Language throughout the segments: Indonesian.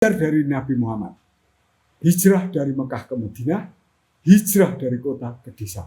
Dari Nabi Muhammad, hijrah dari Mekah ke Madinah, hijrah dari kota ke desa.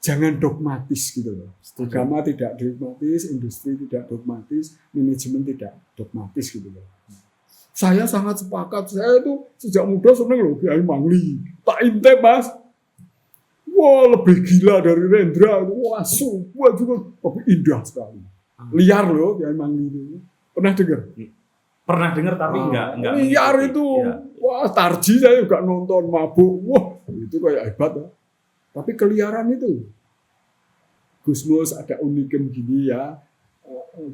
Jangan dogmatis gitu loh. Agama tidak dogmatis, industri tidak dogmatis, manajemen tidak dogmatis gitu loh. Saya sangat sepakat. Saya itu sejak muda seneng loh Kiai Mangli. Tak intip Mas. Wah lebih gila dari Rendra. Wah juga tapi indah sekali. Liar loh Kiai Mangli itu. Pernah dengar? Pernah dengar tapi enggak liar itu. Ya. Wah Tarji saya juga nonton mabuk. Wah itu kayak hebat ya. Tapi keliaran itu, Gus Mus ada unikem gini ya,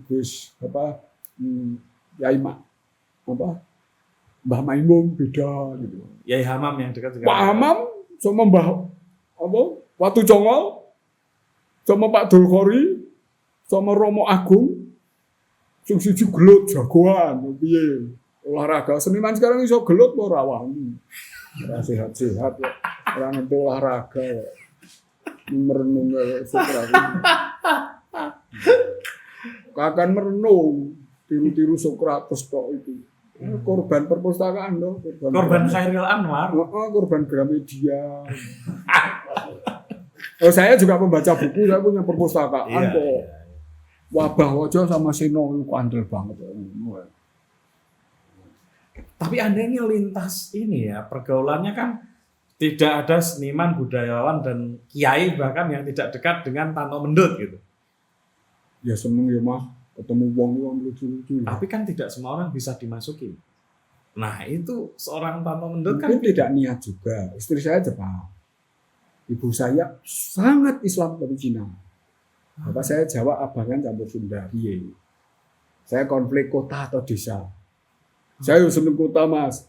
Gus Yai Mbah Maimun beda gitu. Yai Hamam yang dekat dengan Pak Hamam sama Mbah Watu Congol, sama Pak Dulkori, sama Romo Agung, sing siji gelut jagoan, piye olahraga seniman sekarang iso gelut ora rawani. Ora sehat-sehat ya. Orang itu olahraga merenung Sokrates. Kakan merenung tiru-tiru Sokrates tok itu. Korban perpustakaan loh. Korban Khairil Anwar. Korban Gramedia. Saya juga pembaca buku, saya punya perpustakaan kok. Wabah Wojo sama Sino itu andel banget. Tapi Anda ini lintas ini ya, pergaulannya kan tidak ada seniman, budayawan, dan kiai bahkan yang tidak dekat dengan Tanto Mendut gitu. Ya seneng ya Mas, ketemu wong lucu-lucu. Tapi kan tidak semua orang bisa dimasuki. Nah itu seorang Tanto Mendut mungkin kan tidak niat juga. Istri saya Jepang. Ibu saya sangat Islam dari Cina. Bapak saya Jawa, abangan campur Sunda. Saya konflik kota atau desa. Saya seneng kota Mas.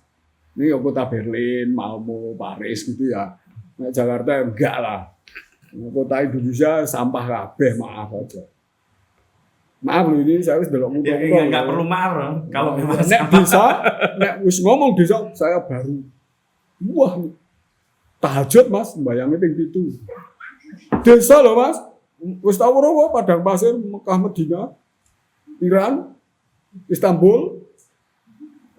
Ini ya kota Berlin, Malmo, Paris gitu ya. Nah, Jakarta enggak lah. Kota Indonesia sampah kabeh, maaf aja. Maaf loh ini saya wis delok mutung. Ya, enggak perlu maaf loh. Kalau memang nek desa, nek wis ngomong desa saya baru. Wah. Tahajud Mas, mbayangnya ping 7. Desa loh Mas. Wis tau ora Padang Pasir, Mekah, Madinah, Iran, Istanbul.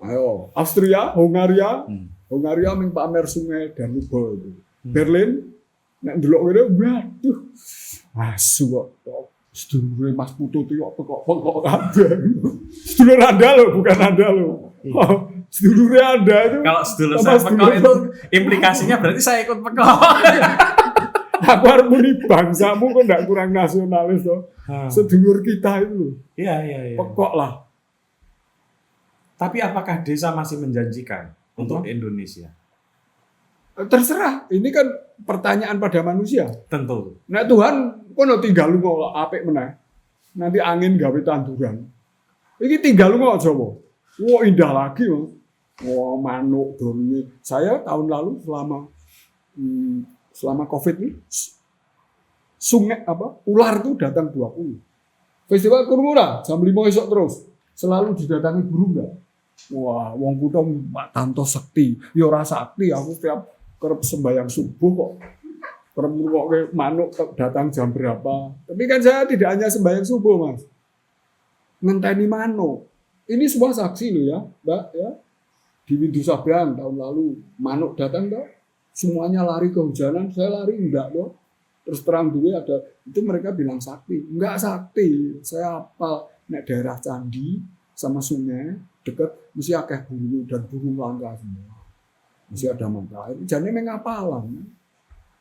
Ayo, Austria, Hongaria, Hongaria ming pamer sungai Danube itu. Berlin, nek ndelok kene, waduh, asu kok. Sedulure Mas Putu itu kok pekok kabeh. Sedulur Anda loh, bukan Anda loh. Sedulure Anda itu. Kalau sedulur saya pekok itu implikasinya berarti saya ikut pekok. Aku harus muni bangsamu kok ndak kurang nasionalis toh. Sedulur kita itu. Iya. Pekok lah. Tapi apakah desa masih menjanjikan untuk Indonesia? Terserah. Ini kan pertanyaan pada manusia. Tentu. Nah Tuhan, kono tinggal lu kok apik meneh. Nanti angin gawe tanduran. Iki tinggal lu kok Jawa. Wah indah lagi, Mas. Wah manuk dorone. Saya tahun lalu selama Covid ini sungai ular itu datang 20. Festival Kurmura jam 5 esok terus. Selalu didatangi burung enggak? Wah, wong kutho Pak Tanto sekti. Ya ora sakti, aku tiap kerep sembahyang subuh kok. Kerep ngrungokke manuk datang jam berapa. Tapi kan saya tidak hanya sembahyang subuh, Mas. Ngenteni manuk. Ini sebuah saksi loh ya, Mbak ya. Di Windu Sabrang tahun lalu manuk datang toh. Semuanya lari kehujanan, saya lari enggak loh. Terus terang dulu ada itu mereka bilang sakti. Enggak sakti. Saya hafal nek daerah candi sama sungai dekat mesti akeh burung dan burung langka semua. Mesti ada mata air. Jane mengapalan.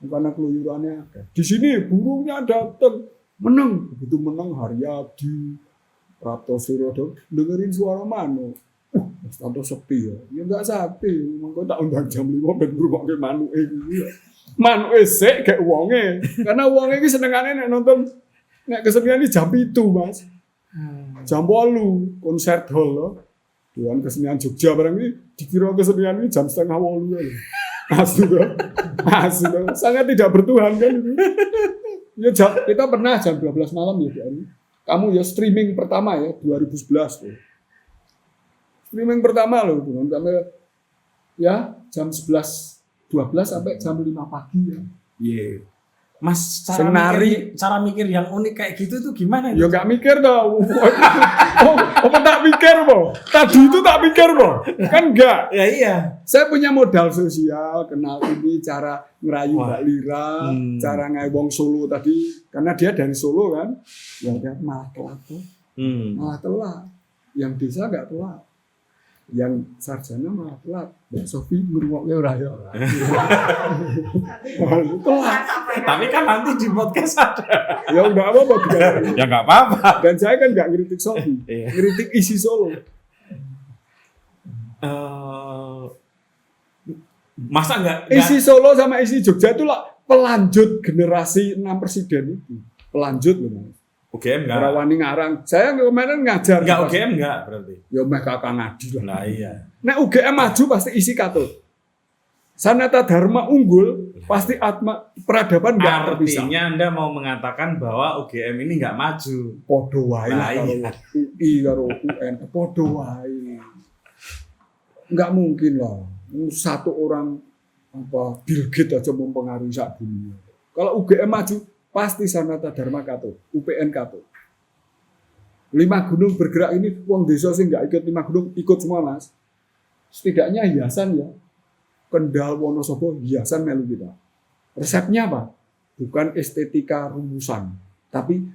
Bukan keluyurannya akeh. Di sini burungnya datang meneng. Begitu meneng Haryadi, Prapto Surodo dengerin suara manuk. Mas Tanto sepi ya. Ya enggak sepi. Mengko tak undang jam 5 ben ngrungokke manuke iki ya. Manuke sik gek wonge. Karena wonge iki senengane nek nonton nek kesenian iki jam 7, Mas. Jam 8 konser hall loh. Dewan Kesenian Jogja barang ini dikira kesenian ini jam 7:30 ya. Asli tuh. Sangat tidak bertuhan kan itu. Ya kita pernah jam 12 malam ya Bu Ani. Kamu ya streaming pertama ya 2011 tuh. Streaming pertama loh itu sampai ya jam 11:12 sampai jam 5 pagi ya. Iya. Mas, Senari. cara mikir yang unik kayak gitu tuh gimana? Ya nggak mikir dong. Apa tak mikir po? Tadi itu tak mikir po? Kan enggak. Ya iya. Saya punya modal sosial, kenal ini cara ngerayu Wah. Mbak Lira, cara ngewong Solo tadi, karena dia dari Solo kan, ya dia malah telat tuh, malah telat. Yang desa nggak telat, yang sarjana malah telat. Mbak Sofi ngerungoknya ora ya. Telat. Tapi kan nanti di podcast ada. Ya nggak apa-apa. Ya nggak apa-apa. Dan saya kan nggak ngeritik Sofi, Iya. ngeritik isi Solo. Masa nggak Isi Solo sama isi Jogja itu lah pelanjut generasi 6 presiden itu. Pelanjut loh Mas. UGM nggak? Rawani ngarang. Saya kemarin ngajar. Nggak UGM nggak berarti? Ya meh kakak ngadi lah. Nah iya. Nek UGM maju pasti isi katut. Sanata Dharma unggul pasti atma peradaban nggak terpisah. Artinya Anda mau mengatakan bahwa UGM ini nggak maju. Podo wae lah Nah, karo iya. UI karo UN. Podo wae. Nggak mungkin lah. Satu orang apa Bill Gates aja mempengaruhi sak dunia. Kalau UGM maju pasti Sanata Dharma katut, UPN katut. 5 gunung bergerak ini wong desa sing nggak ikut 5 gunung ikut semua Mas. Setidaknya hiasan ya. Kendal Wonosobo hiasan melu kita. Resepnya apa? Bukan estetika rumusan, tapi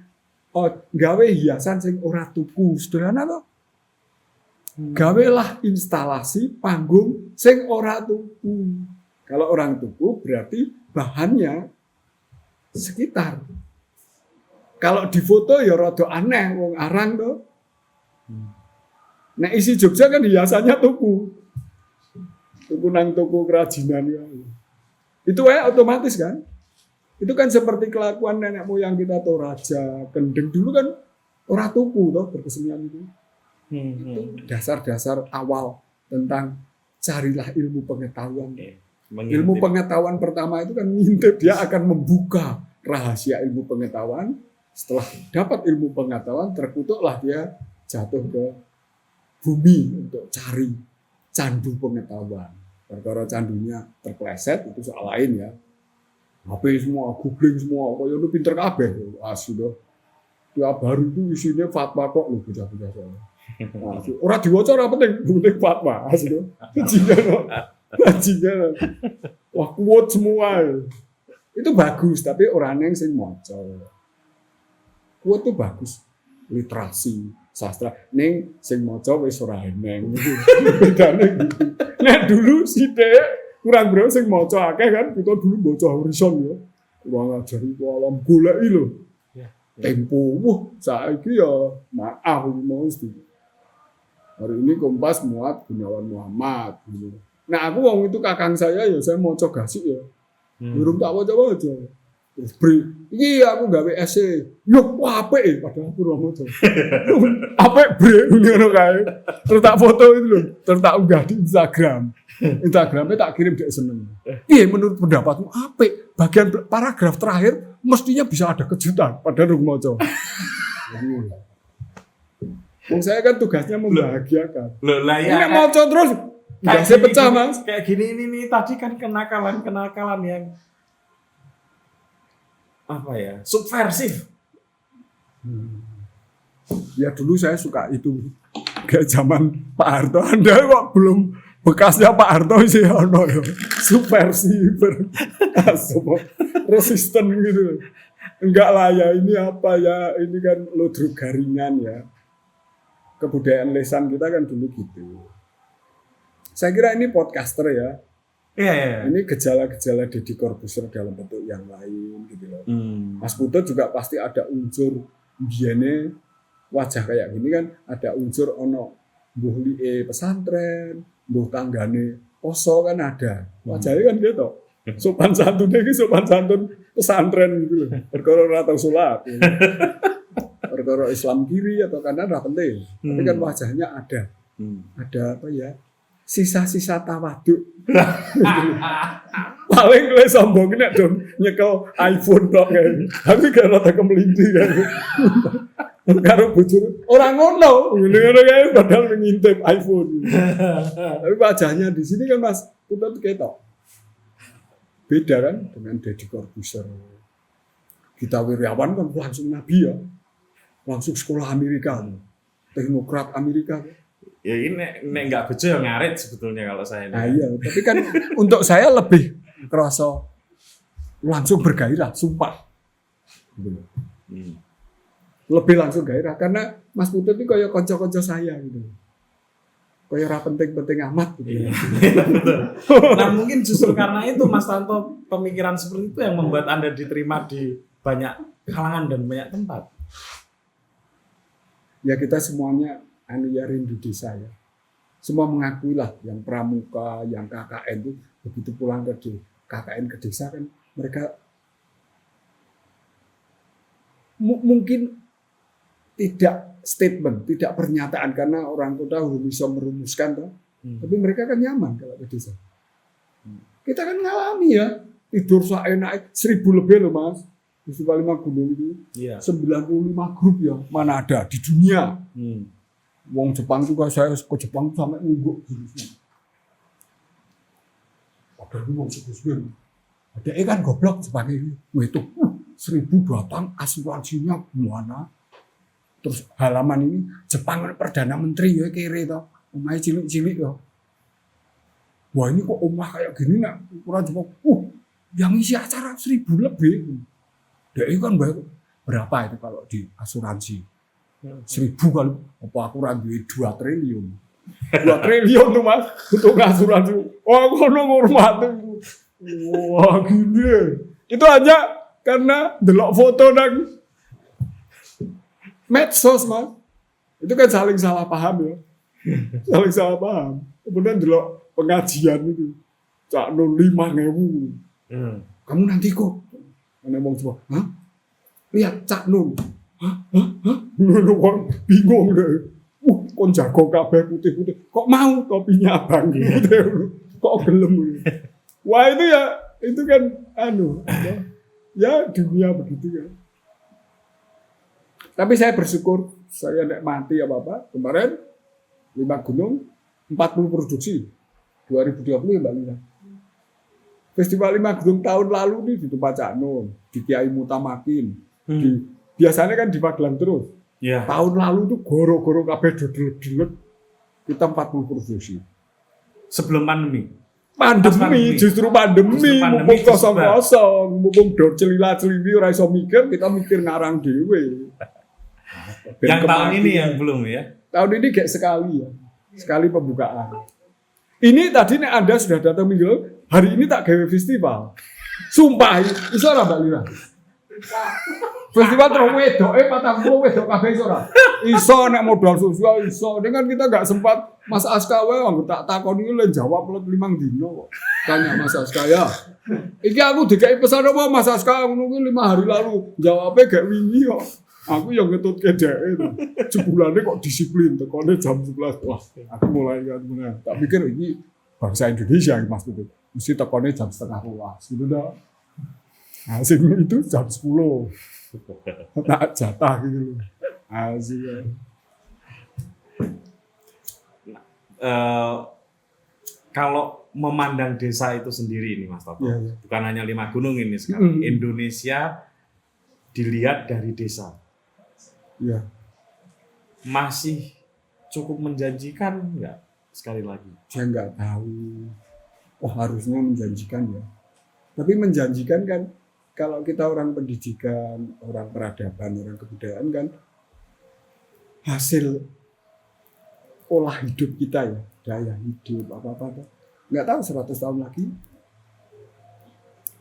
gawe hiasan sing ora tuku. Sederhana toh. Gawelah instalasi panggung sing ora tuku. Kalau orang tuku berarti bahannya sekitar. Kalau di foto ya rada aneh wong arang toh. Nah isi Jogja kan hiasannya tuku. Tuku nang toko kerajinan ya. Itu otomatis kan. Itu kan seperti kelakuan nenek moyang kita Toraja, Kendeng dulu kan ora tuku toh berkesenian itu. Itu dasar-dasar awal tentang carilah ilmu pengetahuan. Ilmu pengetahuan pertama itu kan ngintip dia akan membuka rahasia ilmu pengetahuan. Setelah dapat ilmu pengetahuan terkutuklah dia jatuh ke bumi untuk cari candu pengetahuan. Perkara candunya terpleset itu soal lain ya. HP semua, googling semua, kok itu pinter kabeh. Sudah. Tiap hari itu isinya fatwa kok lu bocah-bocah soalnya. Orang diwaca ora penting fatwa. Sudah. Bajingan. Wah kuat semua. Itu bagus, tapi orang yang sing maca. Kuat itu bagus. Literasi, sastra. Ning sing maca wis ora eneng. Bedane gitu. Nek dulu sithik kurang berapa sing maca akeh kan, kita dulu maca Horizon ya. Kurang ngajari ku alam goleki lho. Tempo, saiki ya maaf mau mesti. Hari ini Kompas muat Gunawan Muhammad gitu. Nah aku wong itu kakang saya ya saya maca gasik ya. Durung tak waca-waca. Terus iki aku gawe essay. Yo apik padahal aku ora maca. Apik bre ngono kae. Terus tak foto itu lho, terus tak unggah di Instagram. Instagramnya tak kirim dia seneng. Piye menurut pendapatmu apik? Bagian paragraf terakhir mestinya bisa ada kejutan padahal aku maca. Wong saya kan tugasnya membahagiakan. Loh lah ya. Ini maca terus enggak saya pecah Mas. Kayak gini ini nih tadi kan kenakalan yang apa ya? Subversif. Ya dulu saya suka itu. Kayak zaman Pak Harto, Anda kok belum bekasnya Pak Harto sih ono ya. Subversif. Resisten gitu. Enggak lah ya ini apa ya? Ini kan ludruk garingan ya. Kebudayaan lesan kita kan dulu gitu. Saya kira ini podcaster ya. Iya. Ini gejala-gejala Deddy Corbuzier dalam bentuk yang lain gitu loh. Mas Putu juga pasti ada unsur biene wajah kayak gini kan, ada unsur ono mbuh li'e pesantren, mbuh tanggane poso kan ada. Wajahnya kan gitu. Sopan santunnya iki sopan santun pesantren gitu loh. Perkara ora tau salat. Perkara Islam kiri atau kanan ora penting. Tapi kan wajahnya ada. Ada apa ya? Sisa-sisa tawaduk. Paling gue sombong nek dong nyekel iPhone tok kan. Tapi gak rada kemelinti kan. Karo bojone ora ngono, ngene kae padahal ngintip iPhone. Tapi wajahnya di sini kan Mas Putut ketok. Beda kan dengan Deddy Corbuzier. Kita Wiryawan kan langsung nabi ya. Langsung sekolah Amerika. Teknokrat Amerika. Ya ini nek nggak bejo ya ngarit sebetulnya kalau saya. Nah iya, tapi kan untuk saya lebih kerasa langsung bergairah, sumpah. Lebih langsung gairah karena Mas Putut itu kayak konco-konco saya gitu. Kayak ora penting-penting amat gitu. Iya. Nah mungkin justru karena itu Mas Tanto pemikiran seperti itu yang membuat Anda diterima di banyak kalangan dan banyak tempat. Ya kita semuanya ya rindu desa ya. Semua mengakui lah yang pramuka, yang KKN itu begitu pulang ke KKN ke desa kan mereka mungkin tidak statement, tidak pernyataan karena orang tua udah bisa merumuskan tuh. Tapi mereka kan nyaman kalau ke desa. Kita kan ngalami ya tidur seenak 1.000 lebih loh Mas. Festival 5 Gunung itu. Iya. 95 grup ya, mana ada di dunia. Wong Jepang juga saya ke Jepang sampai ngungguk gitu. Padahal wong sepuh-sepuh. Ada kan goblok sebagai itu 1.000 datang asuransinya gimana? Terus halaman ini Jepang Perdana Menteri ya kere toh. Omahe cilik-cilik ya. Wah ini kok omah kayak gini nak ukuran Jepang. Yang isi acara 1.000 lebih. Dia kan berapa itu kalau di asuransi? 1.000 kali apa aku duit 2 triliun. 2 triliun tuh Mas untuk asuransi. Wah kono ngurmati. Wah gini. Itu aja karena delok foto nang medsos Mas, itu kan saling salah paham ya, saling salah paham. Kemudian dulu pengajian itu, Cak Nur 5.000, kamu nanti kok, mana mau coba, hah? Lihat Cak Nur, hah? Bingung deh, kon jago kabeh putih-putih, kok mau topinya abang gitu, kok gelem? Wah itu kan ya dunia begitu kan. Tapi saya bersyukur, saya tidak mati apa-apa. Kemarin 5 Gunung, 40 produksi. 2020 ya Mbak Lina. Festival 5 Gunung tahun lalu nih di tempat Cak Nun, di Kiai Mutamakin. Biasanya kan di Magelang terus. Yeah. Tahun lalu tuh goro-goro kabeh dodol-dodol. Kita 40 produksi. Sebelum pandemi? Justru pandemi, mumpung kosong-kosong, mumpung do celila-celili ora iso mikir, kita mikir ngarang dhewe. Yang tahun ini yang belum ya? Tahun ini kayak sekali ya. Sekali pembukaan. Ini tadi nih Anda sudah datang minggu lalu, hari ini tak gawe festival. Sumpah, iso ora Mbak Lira? Festival terus wedoke 40 wedok kabeh iso ora? Iso nek modal sosial iso. Dengan kita enggak sempat Mas Aska wae anggo tak takoni le jawab 5 dino kok. Tanya Mas Aska ya. Iki aku dikai pesan apa Mas Aska ngono kuwi 5 hari lalu. Jawabe gak wingi kok. Aku yang ngetutke dhek itu. Jebulane kok disiplin tekone jam 11. Wah, aku mulai kan bener. Tak pikir ini bangsa Indonesia Mas itu. Mesti tekone jam 10:30. Gitu dah. Asik itu jam 10. Tak jatah gitu. Asik. Kalau memandang desa itu sendiri ini Mas Toto, bukan hanya 5 Gunung ini sekarang, Indonesia dilihat dari desa. Ya. Masih cukup menjanjikan enggak sekali lagi? Saya nggak tahu. Oh harusnya menjanjikan ya. Tapi menjanjikan kan kalau kita orang pendidikan, orang peradaban, orang kebudayaan kan hasil olah hidup kita ya, daya hidup apa-apa. Nggak tahu 100 tahun lagi.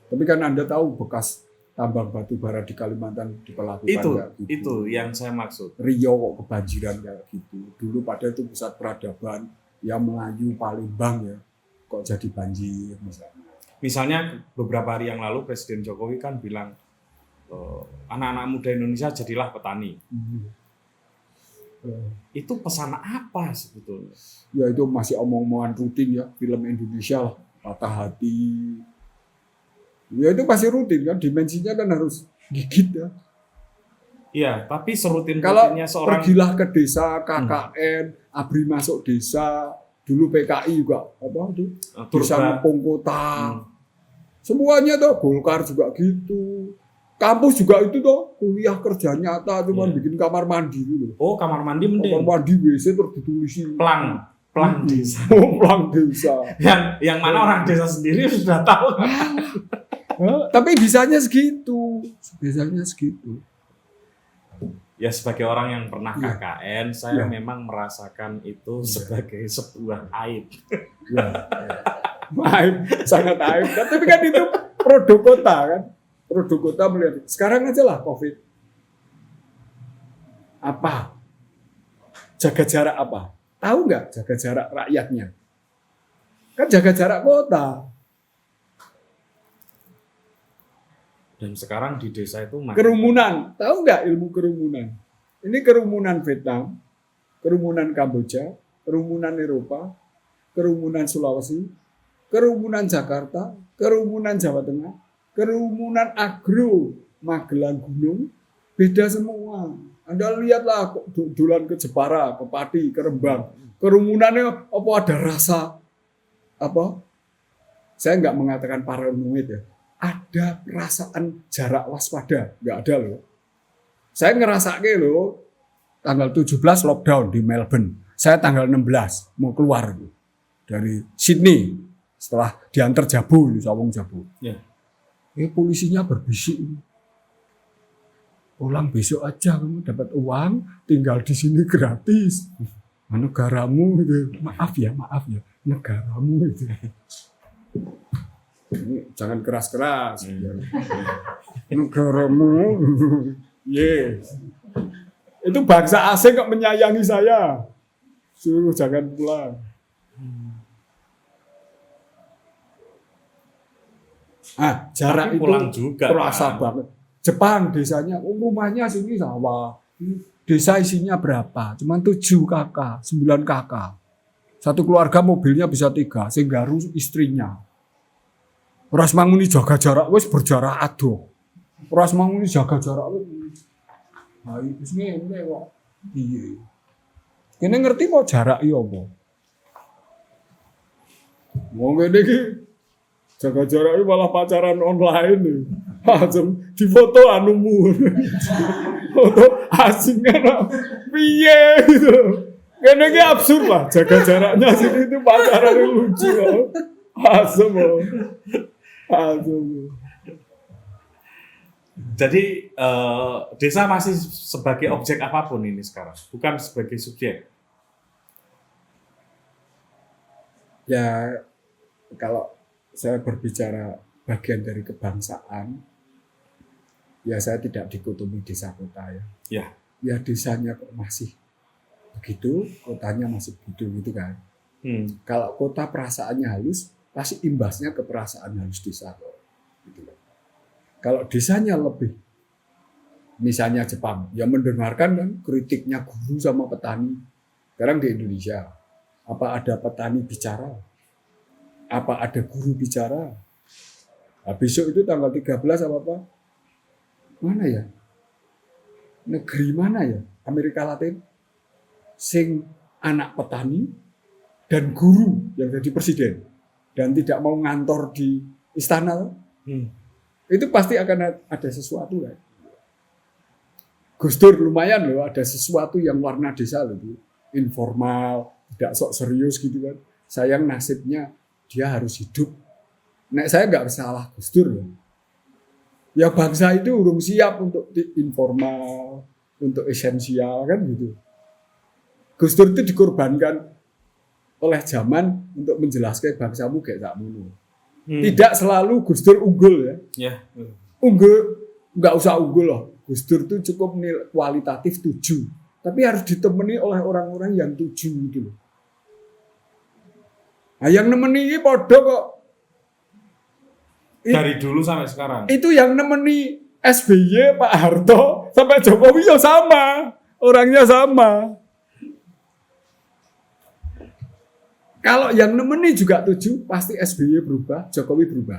Tapi kan Anda tahu bekas tambang batu bara di Kalimantan diperlakukan kayak gitu. Itu yang saya maksud. Riau kok kebanjiran kayak gitu. Dulu pada itu pusat peradaban yang Melayu Palembang ya, kok jadi banjir misalnya. Misalnya beberapa hari yang lalu Presiden Jokowi kan bilang anak-anak muda Indonesia jadilah petani. Itu pesan apa sebetulnya? Ya itu masih omong-omongan rutin ya, film Indonesia lah, Patah Hati. Ya itu pasti rutin kan, dimensinya kan harus gigit ya. Iya, tapi Kalau serutin-rutinnya seorang pergilah ke desa KKN, ABRI masuk desa, dulu PKI juga apa itu, desa Turba. ngepung kota. Semuanya tuh, Golkar juga gitu. Kampus juga itu tuh, kuliah kerja nyata cuma Iya. bikin kamar mandi gitu. Oh, kamar mandi Kamar mending. mandi WC terus ditulisi Plang desa. Plang desa. Yang mana orang desa sendiri sudah tahu. Tapi bisanya segitu. Bisanya segitu. Ya sebagai orang yang pernah Iya. KKN, saya Iya. memang merasakan itu sebagai sebuah aib. Ya. Aib, sangat aib. Tapi kan itu produk kota kan. Produk kota melihat. Sekarang aja lah COVID. Apa? Jaga jarak apa? Tahu nggak jaga jarak rakyatnya? Kan jaga jarak kota. Dan sekarang di desa itu makin Kerumunan. Tahu nggak ilmu kerumunan? Ini kerumunan Vietnam, kerumunan Kamboja, kerumunan Eropa, kerumunan Sulawesi, kerumunan Jakarta, kerumunan Jawa Tengah, kerumunan agro, Magelang Gunung, beda semua. Anda lihatlah dolan ke Jepara, ke Pati, ke Rembang. Kerumunannya apa ada rasa apa? Saya nggak mengatakan paranoid ya. Ada perasaan jarak waspada, nggak ada loh. Saya ngerasake loh, tanggal 17 lockdown di Melbourne. Saya tanggal 16 mau keluar dari Sydney setelah diantar Jabu, Sawung Jabu. Ya. Polisinya berbisik. Pulang besok aja kamu dapat uang, tinggal di sini gratis. Negaramu gitu. Maaf ya, negaramu itu. Ini jangan keras-keras. Negaramu. Yes. Itu bangsa asing kok menyayangi saya. Suruh jangan pulang. Jarak Tapi itu pulang juga, terasa kan? banget. Jepang desanya, rumahnya sini sawah. Desa isinya berapa? Cuman 7 kakak, 9 kakak. Satu keluarga mobilnya bisa 3, sehingga istrinya. Ras manguni jaga jarak wis berjarak adoh. Ras manguni jaga jarak wis. Nah, wis ngene kok. Piye? Kene ngerti kok jarak iki apa? Mau ngene iki jaga jarak iki malah pacaran online nih. Langsung difoto anumu. Foto asing kan. Piye gitu. Kene iki absurd lah, jaga jaraknya sini itu pacaran lucu loh. Asem loh. Jadi desa masih sebagai objek apapun ini sekarang, bukan sebagai subjek. Ya kalau saya berbicara bagian dari kebangsaan, ya saya tidak dikotomi desa kota ya. Ya. Ya desanya kok masih begitu, kotanya masih begitu gitu kan. Kalau kota perasaannya halus, pasti imbasnya ke perasaan halus desa kok. Gitu. Kalau desanya lebih, misalnya Jepang, yang mendengarkan kan kritiknya guru sama petani. Sekarang di Indonesia, apa ada petani bicara? Apa ada guru bicara? Nah, besok itu tanggal 13 apa? Mana ya? Negeri mana ya? Amerika Latin? Sing anak petani dan guru yang jadi presiden. Dan tidak mau ngantor di istana, itu pasti akan ada sesuatu kan. Gus Dur lumayan loh, ada sesuatu yang warna desa loh, informal, tidak sok serius gitu kan. Sayang nasibnya dia harus hidup. Nek saya nggak salah Gus Dur loh. Ya bangsa itu urung siap untuk informal, untuk esensial kan gitu. Gus Dur itu dikorbankan oleh zaman untuk menjelaskan bangsamu kayak tak mulu. Tidak selalu Gus Dur unggul ya. Ya. Unggul, nggak usah unggul loh. Gus Dur itu cukup nilai kualitatif 7. Tapi harus ditemani oleh orang-orang yang 7 gitu loh. Nah yang nemeni ini podo kok. Dari dulu sampai sekarang. Itu yang nemeni SBY, Pak Harto, sampai Jokowi ya sama. Orangnya sama. Kalau yang nemeni juga 7, pasti SBY berubah, Jokowi berubah.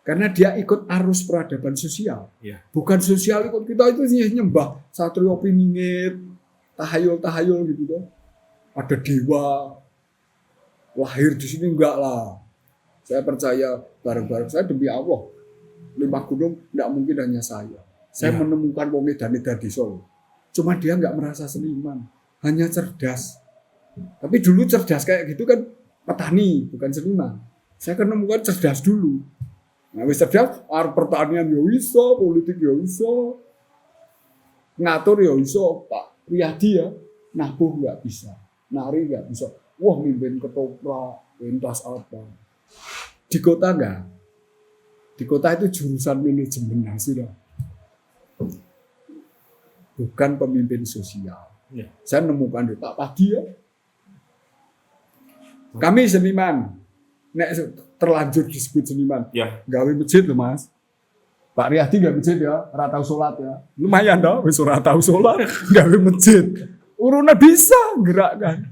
Karena dia ikut arus peradaban sosial. Iya. Bukan sosial ikut kita itu sih nyembah Satrio Piningit, tahayul-tahayul gitu tuh. Ada dewa lahir di sini enggak lah. Saya percaya bareng-bareng saya demi Allah. 5 gunung enggak mungkin hanya saya. Saya Ya. menemukan wong edan-edan di Solo. Cuma dia enggak merasa seniman, hanya cerdas. Tapi dulu cerdas kayak gitu kan petani, bukan seniman. Saya kan menemukan cerdas dulu. Nah, wis cerdas, pertanian ya iso, politik ya iso, ngatur ya iso, Pak Riyadi ya, nabuh nggak bisa, nari nggak bisa. Wah, mimpin ketoprak, pentas apa. Di kota enggak. Di kota itu jurusan manajemen hasil. Bukan pemimpin sosial. Ya. Saya nemukan di Pak Padi ya. Kami seniman, nek terlanjur disebut seniman, Ya. gawe masjid loh Mas. Pak Riyadi gak masjid ya, ora tau sholat ya. Lumayan dong, wis ora tau sholat, gawe masjid. Urunnya bisa gerakkan.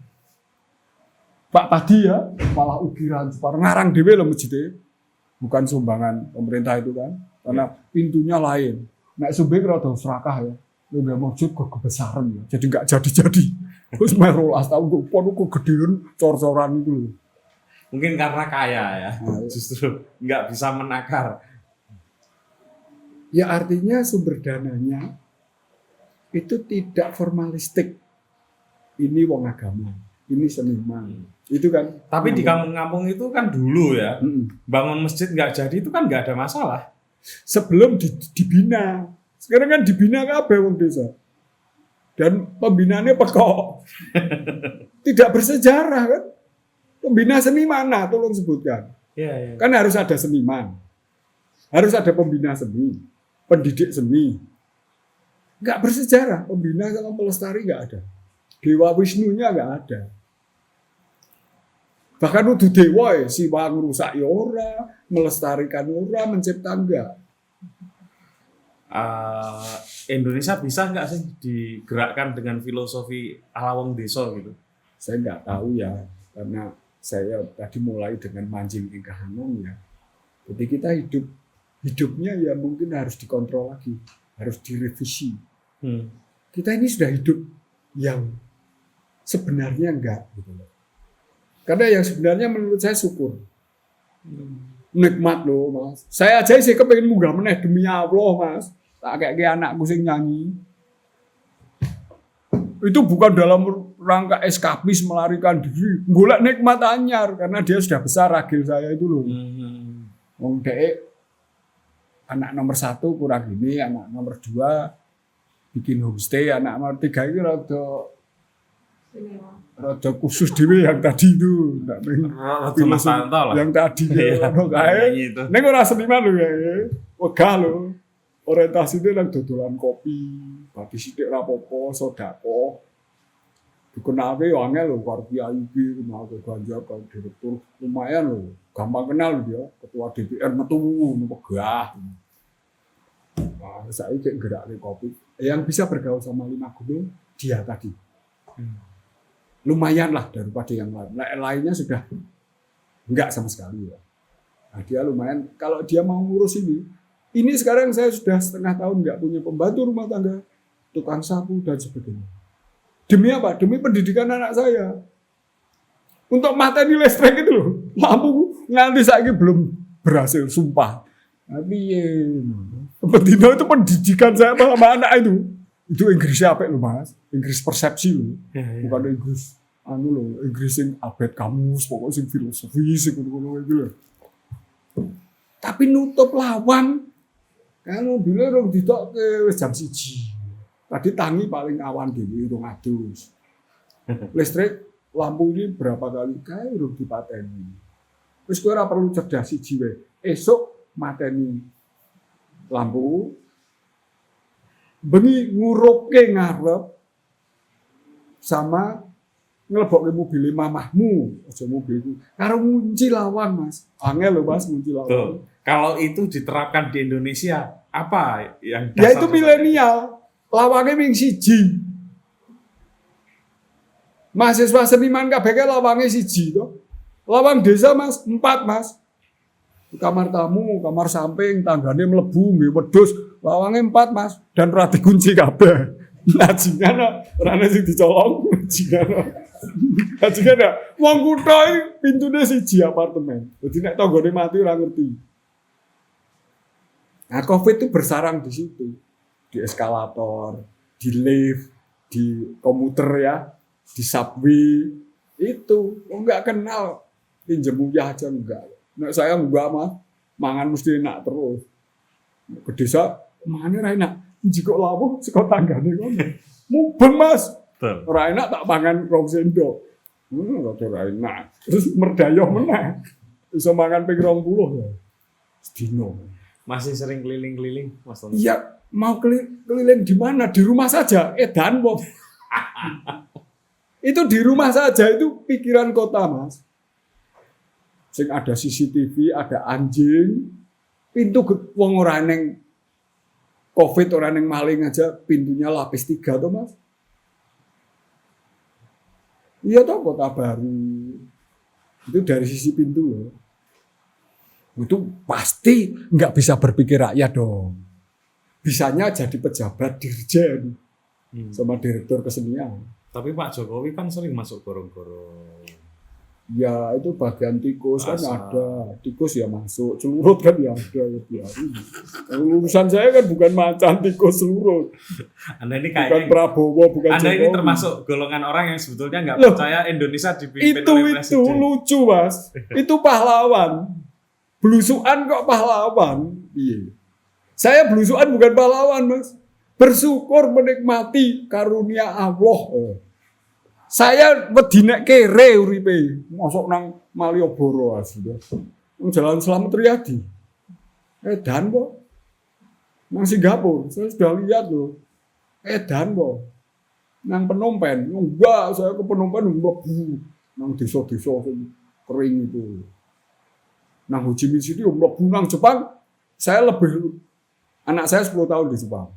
Pak Padi ya, malah ukiran separuh ngarang dhewe loh masjidnya. Bukan sumbangan pemerintah itu kan, karena pintunya lain. Nek sumbing rada serakah ya. Lu gak masjid kok kebesaran ya. Jadi gak jadi-jadi. Terus meru astau kok pon kok gedean cor-coran itu loh. Mungkin karena kaya ya, justru nggak bisa menakar. Ya artinya sumber dananya itu tidak formalistik. Ini wong agama, ini seniman. Itu kan. Tapi di kampung-kampung itu kan dulu ya, Mm-mm. bangun masjid nggak jadi itu kan nggak ada masalah. Sebelum dibina. Sekarang kan dibina kabeh wong desa. Dan pembinaannya pekok. Tidak bersejarah kan. Pembina seni mana? Tolong sebutkan. Iya, iya. Kan harus ada seniman. Harus ada pembina seni. Pendidik seni. Nggak bersejarah. Pembina sama pelestari nggak ada. Dewa Wisnunya nggak ada. Bahkan udah dewa ya. Siwa ngerusak ya ora. Melestarikan ora. Mencipta enggak. Indonesia bisa nggak sih digerakkan dengan filosofi ala wong desa gitu? Saya nggak tahu ya. Karena saya tadi mulai dengan mancing ing kahanan ya. Jadi kita hidupnya ya mungkin harus dikontrol lagi, harus direvisi. Kita ini sudah hidup yang sebenarnya enggak gitu loh. Karena yang sebenarnya menurut saya syukur. Nikmat loh Mas. Saya aja sih kepengen munggah meneh demi Allah Mas. Tak kayak anakku sing nyanyi. Itu bukan dalam rangka eskapis melarikan diri, golek nikmat anyar karena dia sudah besar ragil saya itu loh. Wong dhek anak nomor 1 kurang gini, anak nomor 2 bikin homestay, anak nomor 3 ini rada khusus dhewe yang tadi itu, ndak yang tadi kae. Ning ora seniman lho ya. Wegah lho. Orientasinya nang dodolan kopi, bagi sithik rapopo, sodako. Dikenalke yo angel lho karo Kiai iki, kenal ke Ganjar karo direktur. Lumayan lho, gampang kenal dia, ketua DPR metu megah. Nah, saya kayak geraknya kopi. Yang bisa bergaul sama 5 gunung, dia tadi. Lumayan lah daripada yang lain. Lainnya sudah enggak sama sekali ya. Nah, dia lumayan. Kalau dia mau ngurus ini sekarang saya sudah setengah tahun nggak punya pembantu rumah tangga, tukang sapu dan sebagainya. Demi apa? Demi pendidikan anak saya. Untuk materi listrik itu loh, lampu nganti saiki belum berhasil, sumpah. Tapi betina itu pendidikan saya sama anak itu. Itu Inggrisnya apa loh Mas? Inggris persepsi loh, bukan Inggris Inggris yang abet kamus, pokoknya sing filosofi, sing ngono itu loh. Tapi nutup lawan. Kalau dulu rong ditok ke jam 1. Tadi tangi paling awan dhewe 200. Listrik lampu ini berapa kali kae rong dipateni. Wis kowe ora perlu cerdas siji wae. Esuk mateni lampu. Bengi ngurukke ngarep sama nglebokke mobil mamahmu, aja mobilku. Karo ngunci lawang, Mas. Angel lho, Mas, ngunci lawang. Tuh. Kalau itu diterapkan di Indonesia, apa yang ya itu milenial, lawangnya ming siji. Mahasiswa seniman kabeh lawangnya siji to. Lawang desa Mas, 4 Mas. Kamar tamu, kamar samping, tanggane mlebu, nggih wedhus, lawange 4 Mas, dan ora dikunci kabeh. Najingana ora ana sing dicolong, najingana. Najingana wong kutha iki pintune siji apartemen. Dadi nek tanggane mati ora ngerti. Nah, Covid itu bersarang di situ. Di eskalator, di lift, di komuter ya, di subway. Itu enggak kenal pinjem uyah aja enggak. Nek saya enggak Mas, mangan mesti enak terus. Ke desa mangane ra enak. Jika lawuh saka tanggane kono. Mubeng Mas. Betul. Ora enak tak pangan 2 sendok. Rada ora enak. Terus merdayoh meneh. Iso mangan ping 20 ya. Sedina. Masih sering keliling-keliling, Mas Tono? Iya, mau keliling di mana? Di rumah saja. Edan kok. Itu di rumah saja, itu pikiran kota Mas. Sing ada CCTV, ada anjing, pintu wong ora neng Covid, ora neng maling aja, pintunya lapis 3 tuh Mas. Iya toh, kota baru. Itu dari sisi pintu loh. Itu pasti nggak bisa berpikir rakyat dong. Bisanya jadi pejabat dirjen sama direktur kesenian. Tapi Pak Jokowi kan sering masuk gorong-gorong. Ya itu bagian tikus kan Masa. ada, tikus ya masuk, celurut kan ya ada. Ya. Urusan saya kan bukan macan tikus celurut, Anda ini bukan kayaknya Prabowo, bukan Anda Jokowi. ini termasuk golongan orang yang sebetulnya nggak Loh, percaya Indonesia dipimpin itu oleh presiden. lucu Mas, itu pahlawan, belusuan kok pahlawan, iya. Saya belusuan bukan pahlawan Mas, bersyukur menikmati karunia Allah. Saya wedine kere uripe, mosok nang Malioboro sudah. Jalan Selamat Riyadi. Edan kok. Nang Singapura, saya sudah lihat loh. Edan kok. Nang Phnom Penh, enggak, saya ke Phnom Penh mlebu nang desa-desa kering itu. Nang Ho Chi Minh City mlebu nang Jepang, saya lebih anak saya 10 tahun di Jepang.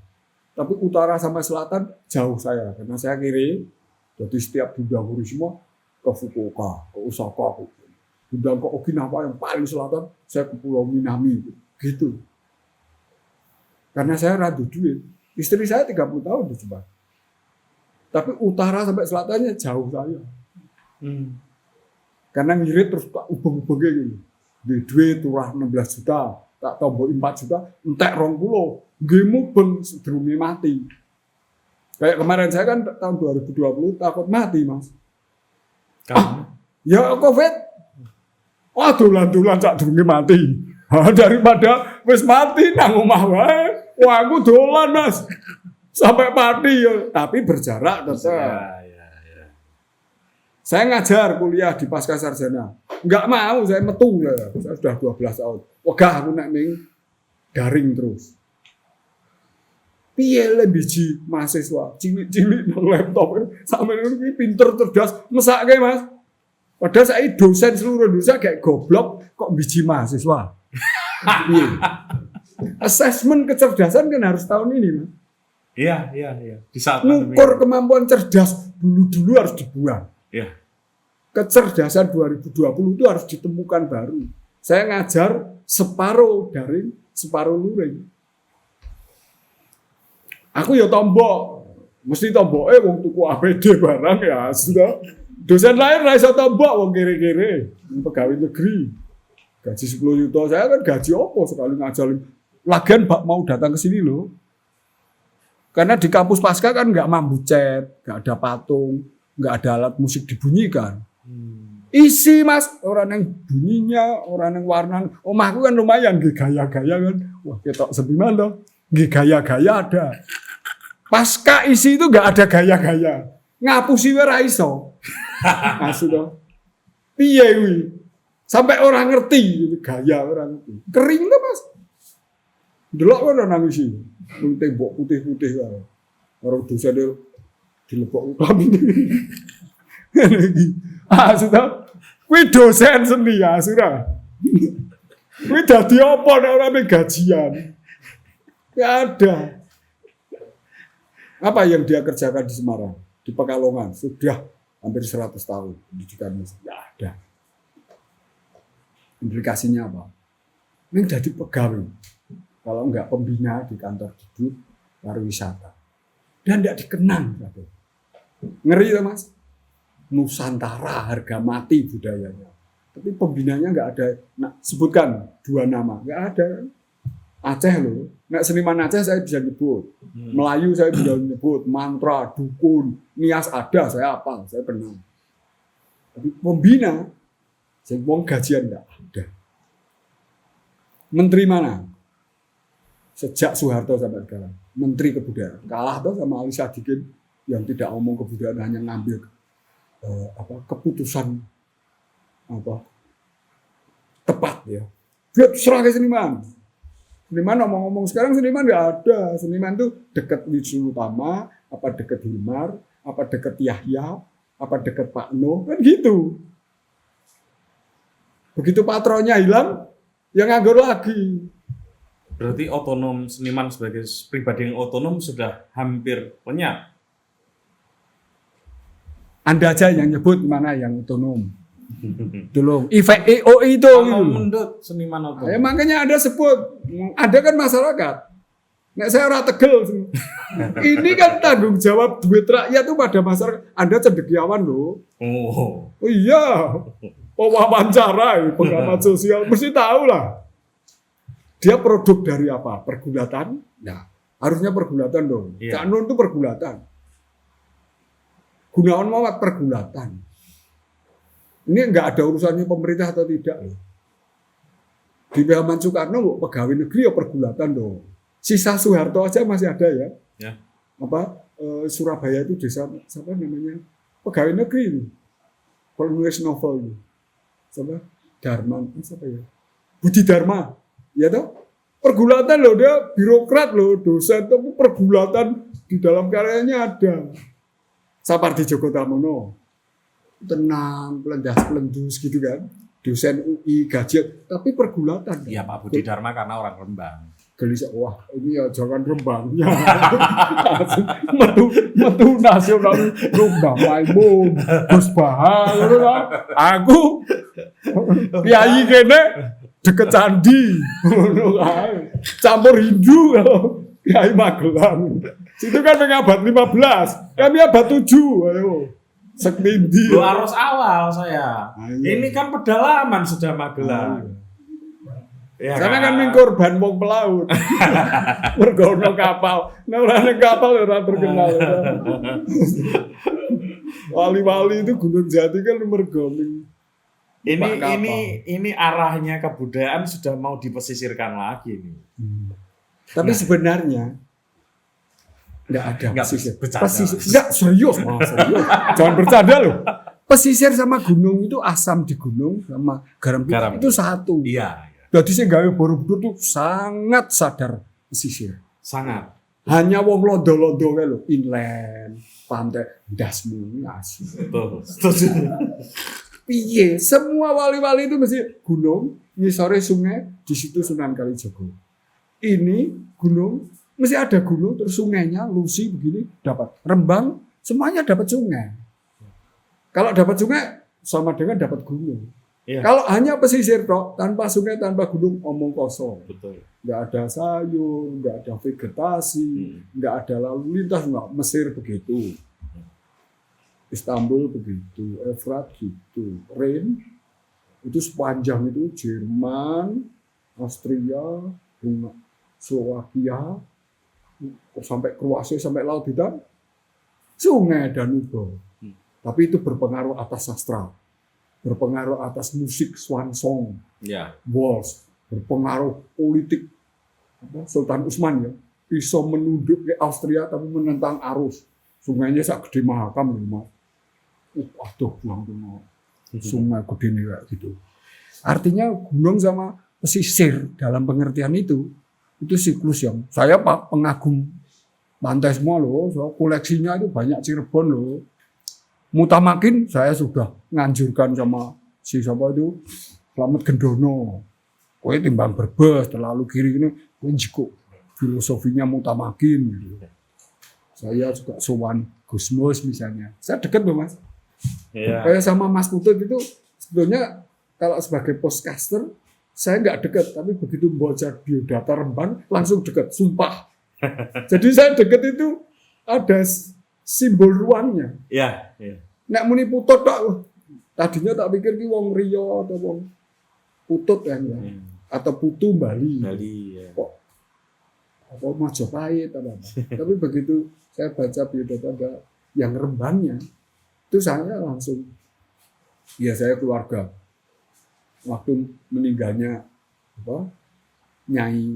Tapi utara sama selatan jauh saya karena saya kiri. Jadi setiap diundang semua ke Fukuoka, ke Osaka, diundang ke Okinawa yang paling selatan, saya ke Pulau Minami, gitu. Karena saya rada duit. Istri saya 30 tahun di Jepang. Tapi utara sampai selatannya jauh saya. Karena ngirit terus tak ubeng-ubengnya gitu. Di duit turah 16 juta, tak tombol 4 juta, entek 20. Nggih mubeng sedurunge mati. Kayak kemarin saya kan tahun 2020 takut mati Mas. Karena Ya Covid. Wah dolan-dolan sak durunge mati. Daripada wis mati nang omah wae. Wah aku dolan Mas. Sampai mati ya, tapi berjarak tetap. ya. Saya ngajar kuliah di pasca sarjana. Enggak mau saya metu ya. Saya sudah 12 tahun. Wegah aku nek ning daring terus. Piye le biji mahasiswa cilik-cilik nang laptop sampe iki pinter cerdas mesake Mas. Padahal saya dosen seluruh Indonesia kayak goblok kok biji mahasiswa. Piye? Asesmen kecerdasan kan harus tahun ini Mas. Iya. Di saat pandemi. Ngukur kemampuan cerdas dulu harus dibuang. Iya. Kecerdasan 2020 itu harus ditemukan baru. Saya ngajar separuh daring, separuh luring. Aku ya tombok, mesti tomboknya wong tuku APD barang ya sudah. Dosen lain ra iso tombok wong kere-kere, pegawai negeri. Gaji 10 juta, saya kan gaji opo sekali ngajarin. Lagian mau datang ke sini loh. Karena di kampus pasca kan nggak mambu cat, nggak ada patung, nggak ada alat musik dibunyikan. Isi Mas, orang yang bunyinya, orang yang warna. Omahku kan lumayan, gaya-gaya kan. Wah ketok seniman loh, gaya-gaya ada. Pasca isi itu nggak ada gaya-gaya, ngapusi ora iso. Sudah, piye kuwi? Sampai orang ngerti gaya orang ngerti. Kering tuh Mas. Delok ora nang isi. Tembok putih-putih kae. Karo dosen dilebok utang. Sudah. Kuwi dosen seni ya, sudah. Kuwi dadi apa nek ora gajian? Enggak ada. Apa yang dia kerjakan di Semarang, di Pekalongan sudah hampir 100 tahun pendidikannya tidak ada. Implikasinya apa? Ini jadi pegawai. Kalau enggak pembina di kantor didik pariwisata. Dan enggak dikenang. Ngeri ya Mas? Nusantara harga mati budayanya. Tapi pembinanya enggak ada. Nah, sebutkan 2 nama. Enggak ada. Aceh loh. Nek seniman Aceh saya bisa nyebut. Melayu saya bisa nyebut. Mantra, dukun, nias ada saya apa? Saya pernah. Tapi pembina, saya ngomong gajian enggak ada. Menteri mana? Sejak Soeharto sampai sekarang. Menteri Kebudayaan. Kalah tuh sama Ali Sadikin yang tidak ngomong kebudayaan, hanya ngambil keputusan tepat ya. Dia serah ke seniman. Seniman ngomong-ngomong sekarang seniman nggak ada. Seniman tuh dekat Wisnu Tama, apa dekat Hilmar, apa dekat Yahya, apa dekat Pak Noh, kan gitu. Begitu patronnya hilang, yang nganggur lagi. Berarti otonom seniman sebagai pribadi yang otonom sudah hampir lenyap. Anda aja yang nyebut mana yang otonom. Tolong. IOI itu. Kalau mendut seniman otonom. Ya, makanya ada sebut. Ada kan masyarakat. Nek saya orang Tegel. Ini kan tanggung jawab duit rakyat itu pada masyarakat. Anda cendekiawan loh. Oh iya. Wawancara, pengamat sosial mesti tahu lah. Dia produk dari apa? Pergulatan. Nah, harusnya pergulatan dong. Iya. Cak Nun itu pergulatan. Gunawan Muhammad pergulatan. Ini enggak ada urusannya pemerintah atau tidak loh. Di zaman Soekarno pegawai negeri ya pergulatan dong. Sisa Soeharto aja masih ada ya. Ya. Surabaya itu desa siapa namanya? Pegawai negeri itu. Penulis novel itu. Siapa? Darman, siapa ya? Budi Dharma. Ya toh? Pergulatan loh, dia birokrat loh, dosen tapi pergulatan di dalam karyanya ada. Sapardi Djoko Damono. Tenang, pelendas-pelendus gitu kan. Dosen UI, gajian, tapi pergulatan. Iya Pak Budi Dharma karena orang Rembang. Gelisah, wah ini ya jangan Rembangnya. metu nasional Rembang Maimun, Gus Bahar, aku kiai kene deket candi, campur Hindu, kiai Magelang. Itu kan abad 15, kami abad 7, ayo. Sekmindi. Lu arus awal saya. Iya. Ini kan pedalaman sudah Magelang. Ya, karena kan korban wong pelaut. Mergo ono kapal. Nek ora ning kapal ora terkenal. Wali-wali itu Gunung Jati kan mergo ini arahnya kebudayaan sudah mau dipesisirkan lagi nih. Tapi sebenarnya enggak ada Enggak, pesisir. bercanda. Pesisir. Enggak serius, serius. Jangan bercanda loh. Pesisir sama gunung itu asam di gunung sama garam itu satu. Iya. Jadi sing gawe Borobudur tuh sangat sadar pesisir. Sangat. Hanya wong londo-londo kae lho, inland, pantai, ndasmu asih. Betul. Setuju. Piye? Semua wali-wali itu mesti gunung, ngisore sungai, di situ Sunan Kalijaga. Ini gunung, mesti ada gunung terus sungainya lusi begini dapat. Rembang semuanya dapat sungai. Kalau dapat sungai sama dengan dapat gunung. Iya. Kalau hanya pesisir tok, tanpa sungai, tanpa gunung, omong kosong. Betul. Nggak ada sayur, nggak ada vegetasi, nggak ada lalu lintas, nggak. Mesir begitu, Istanbul begitu, Efrat gitu, Rin itu sepanjang itu Jerman, Austria, Slovakia, sampai Kroasia, sampai Laut Hitam, sungai Danube. Tapi itu berpengaruh atas sastra, berpengaruh atas musik swan song, Ya. waltz, berpengaruh politik. Sultan Utsman ya bisa menunduk ke Austria tapi menentang arus. Sungainya sak gede Mahakam ya, Mas. Aduh, sungai gede nih kayak gitu. Artinya gunung sama pesisir dalam pengertian itu siklus yang saya Pak pengagum pantai semua loh. So, koleksinya itu banyak Cirebon loh. Mutamakin saya sudah nganjurkan sama si siapa itu Slamet Gendono. Kowe timbang berbes terlalu kiri ini, kowe jiko filosofinya Mutamakin. Gitu. Saya juga sowan Gusmus misalnya. Saya dekat loh Mas. Iya. Kayak sama Mas Putut itu sebetulnya kalau sebagai postcaster, saya nggak dekat, tapi begitu baca biodata Rembang, langsung dekat, sumpah. Jadi saya dekat itu ada simbol ruangnya. Ya. Nek muni putut tak, tadinya tak pikir ki wong Riau atau wong Putut kan ya. Atau Putu Bali. Ya. Kok apa Majapahit apa. Tapi begitu saya baca biodata yang Rembangnya, itu saya langsung, ya saya keluarga. Waktu meninggalnya apa Nyai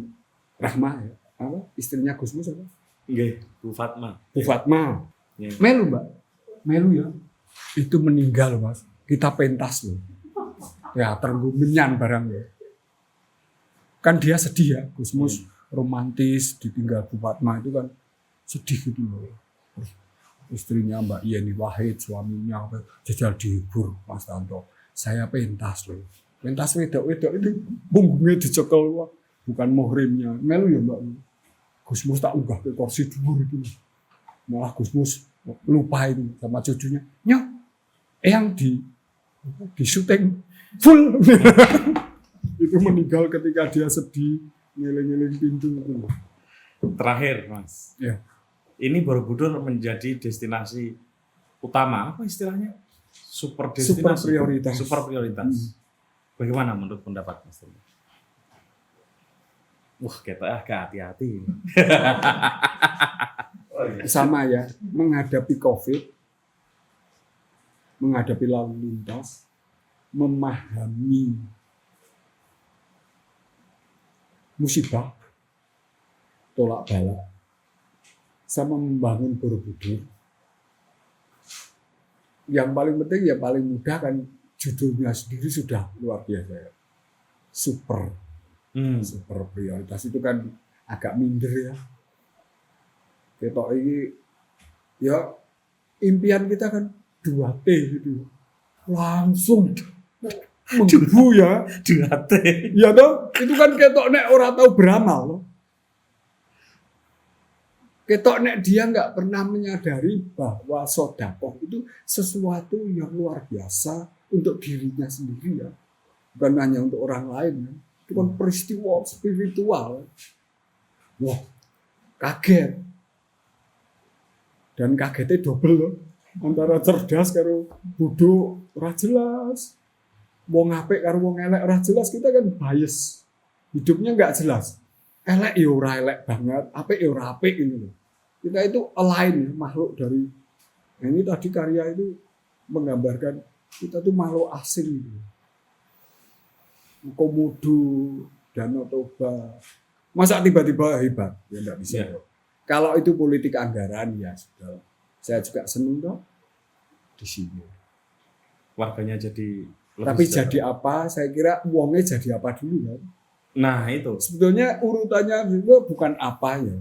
Rahmah ya, apa istrinya Gus Mus apa? Nggih, Bu Fatma. Bu Fatma. Ya. Melu Mbak, melu ya. Itu meninggal Mas. Kita pentas loh. Ya tergumenyan barang ya. Kan dia sedih ya, Gus Mus romantis ditinggal Bu Fatma itu kan sedih gitu loh. Istrinya Mbak Yeni Wahid, suaminya jajal dihibur Mas Tanto. Saya pentas loh. Pentas wedok-wedok itu punggungnya dicekel, bukan muhrimnya. Melu ya Mbak. Gus Mus tak unggah ke kursi dhuwur itu. Malah Gus Mus lupa itu sama cucunya. Nyok, yang di syuting full. Itu meninggal ketika dia sedih, ngeling-ngeling pintu itu. Terakhir, Mas. Ya. Ini Borobudur menjadi destinasi utama, apa istilahnya? Super destinasi. Super prioritas. Bagaimana menurut pendapat Mas? Wah, kita hati-hati. Sama ya, menghadapi COVID, menghadapi lalu lintas, memahami musibah, tolak balak, sama membangun Borobudur. Yang paling penting ya paling mudah kan judulnya sendiri sudah luar biasa ya. Super prioritas itu kan agak minder ya. Ketok ini ya impian kita kan 2T gitu. Langsung menggebu ya. 2T. Ya toh, itu kan ketok nek ora tahu beramal loh. Ketok nek dia nggak pernah menyadari bahwa sedekah itu sesuatu yang luar biasa untuk dirinya sendiri ya. Bukan hanya untuk orang lain ya. Itu kan peristiwa spiritual. Wah, kaget. Dan kagetnya double loh. Antara cerdas karo bodoh ora jelas. Wong apik karo wong elek ora jelas, kita kan bias. Hidupnya nggak jelas. Elek ya ora elek banget, apik ya ora apik ini loh. Kita itu align ya, makhluk dari ini tadi karya itu menggambarkan kita tuh makhluk asing gitu. Komodo, Danau Toba. Masa tiba-tiba hebat? Ya enggak bisa. Ya. Kalau itu politik anggaran ya sudah. Saya juga seneng dong di sini. Warganya jadi Tapi jadi apa? Saya kira uangnya jadi apa dulu kan? Nah, itu. Sebetulnya urutannya juga bukan apa ya.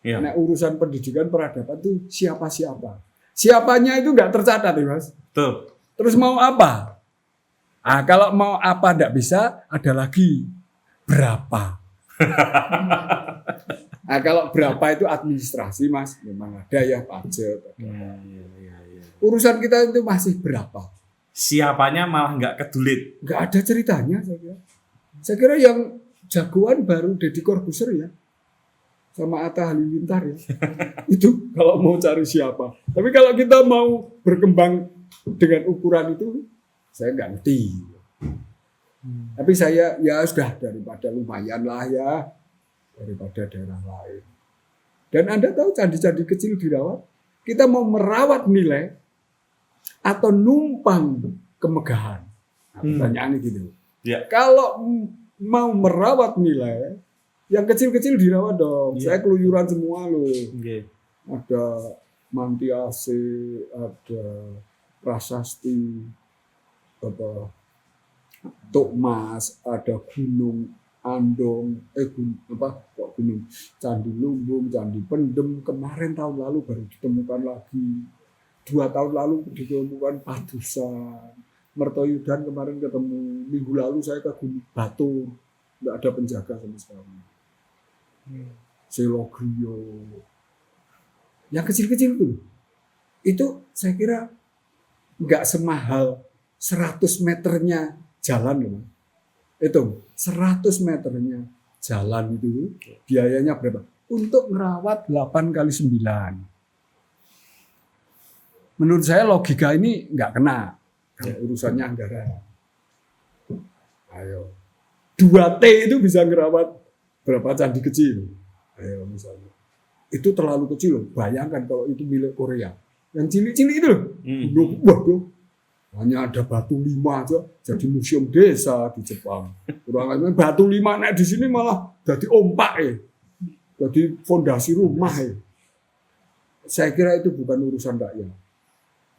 Ya. Nah, urusan pendidikan peradaban itu siapa-siapa. Siapanya itu nggak tercatat ya Mas. Tuh. Terus mau apa? Ah, kalau mau apa enggak bisa, ada lagi berapa. Nah, kalau berapa itu administrasi Mas, memang ada ya pajak. Ya. Urusan kita itu masih berapa? Siapanya malah nggak kedulit. Nggak ada ceritanya saya kira. Saya kira yang jagoan baru Deddy Corbuzier ya, sama Atta Halilintar ya. Itu kalau mau cari siapa. Tapi kalau kita mau berkembang dengan ukuran itu, saya nggak ngerti. Tapi saya ya sudah daripada lumayan lah ya, daripada daerah lain. Dan Anda tahu candi-candi kecil dirawat, kita mau merawat nilai atau numpang kemegahan. Nah, pertanyaannya gitu. Ya. Kalau mau merawat nilai, yang kecil-kecil dirawat dong. Ya. Saya keluyuran semua loh. Okay. Ada Mantiase, ada Prasasti, apa Tukmas, ada Gunung Andong, Gunung Candi Lumbung, Candi Pendem. Kemarin tahun lalu baru ditemukan lagi. 2 tahun lalu ditemukan Padusan. Mertoyudan kemarin ketemu. Minggu lalu saya ke Gunung Batur, nggak ada penjaga sama sekali. Selogrio. Yang kecil-kecil itu saya kira nggak semahal 100 meternya jalan ya, Mas. Itu 100 meternya jalan itu biayanya berapa? Untuk merawat 8 kali 9. Menurut saya logika ini nggak kena kalau urusannya anggaran. Ayo, 2T itu bisa ngerawat berapa candi kecil? Ayo misalnya. Itu terlalu kecil loh. Bayangkan kalau itu milik Korea. Yang cilik-cilik itu loh. Waduh, hanya ada batu 5 aja jadi museum desa di Jepang. Kurang lebih batu 5 nek di sini malah jadi ompak ya. Jadi fondasi rumah ya. Saya kira itu bukan urusan rakyat.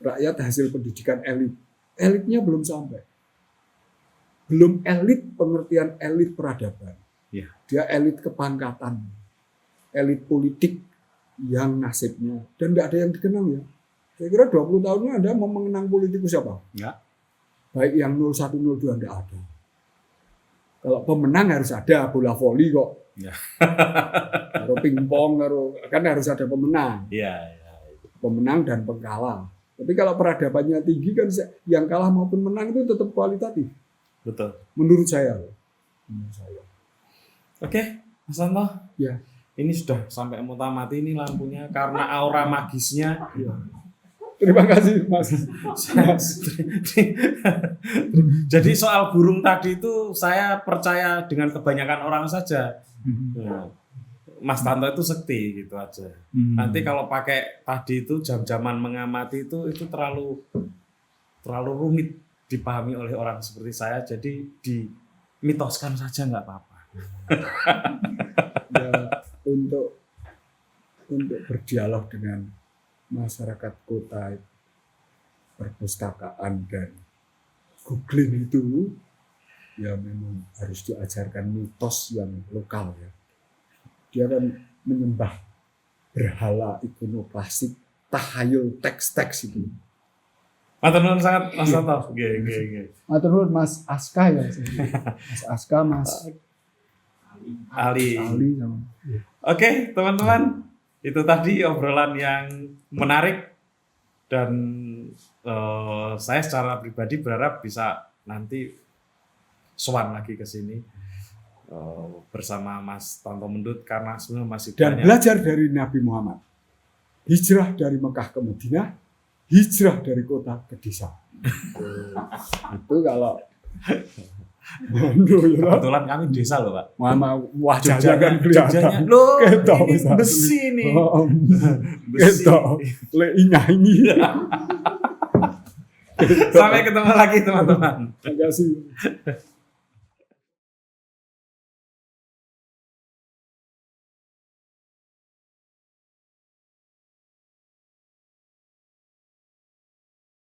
Rakyat hasil pendidikan elit. Elitnya belum sampai. Belum elit pengertian elit peradaban. Ya. Dia elit kepangkatan. Elit politik yang nasibnya. Dan tidak ada yang dikenal ya. Saya kira 20 tahunnya Anda mau mengenang politikus siapa? Enggak. Baik yang 01, 02 tidak ada. Kalau pemenang harus ada bola voli kok. Ya. Karo pingpong, kan harus ada pemenang. Iya. Pemenang dan pengkalah. Tapi kalau peradabannya tinggi kan yang kalah maupun menang itu tetap kualitatif. Betul. Menurut saya. Oke, Mas Tanto. Ya. Ini sudah sampai mutamati ini lampunya karena aura magisnya. Ya. Terima kasih Mas. Jadi soal burung tadi itu saya percaya dengan kebanyakan orang saja. Nah, Mas Tanto itu sekti gitu aja. Nanti kalau pakai tadi itu jam-jaman mengamati itu terlalu rumit dipahami oleh orang seperti saya. Jadi dimitoskan saja nggak apa-apa. Ya, untuk berdialog dengan masyarakat kota, perpustakaan dan googling itu ya memang harus diajarkan mitos yang lokal ya. Dia kan menyembah berhala ikonoklastik, tahayul teks-teks itu. Matur nuwun sangat Mas Tanto. Nggih. Matur nuwun Mas Aska ya. Mas Aska, Mas Ali. sama. Oke, teman-teman. Itu tadi obrolan yang menarik dan saya secara pribadi berharap bisa nanti sowan lagi ke sini bersama Mas Tanto Mendut karena sebenarnya masih Dan banyak. belajar dari Nabi Muhammad. Hijrah dari Mekah ke Madinah, hijrah dari kota ke desa. Itu kalau Kebetulan kami desa loh Pak. Wajahnya kan kelihatan. Loh, Ketok, ini besi nih. Besi. Ketok, nyanyi. Sampai ketemu lagi teman-teman. Terima kasih.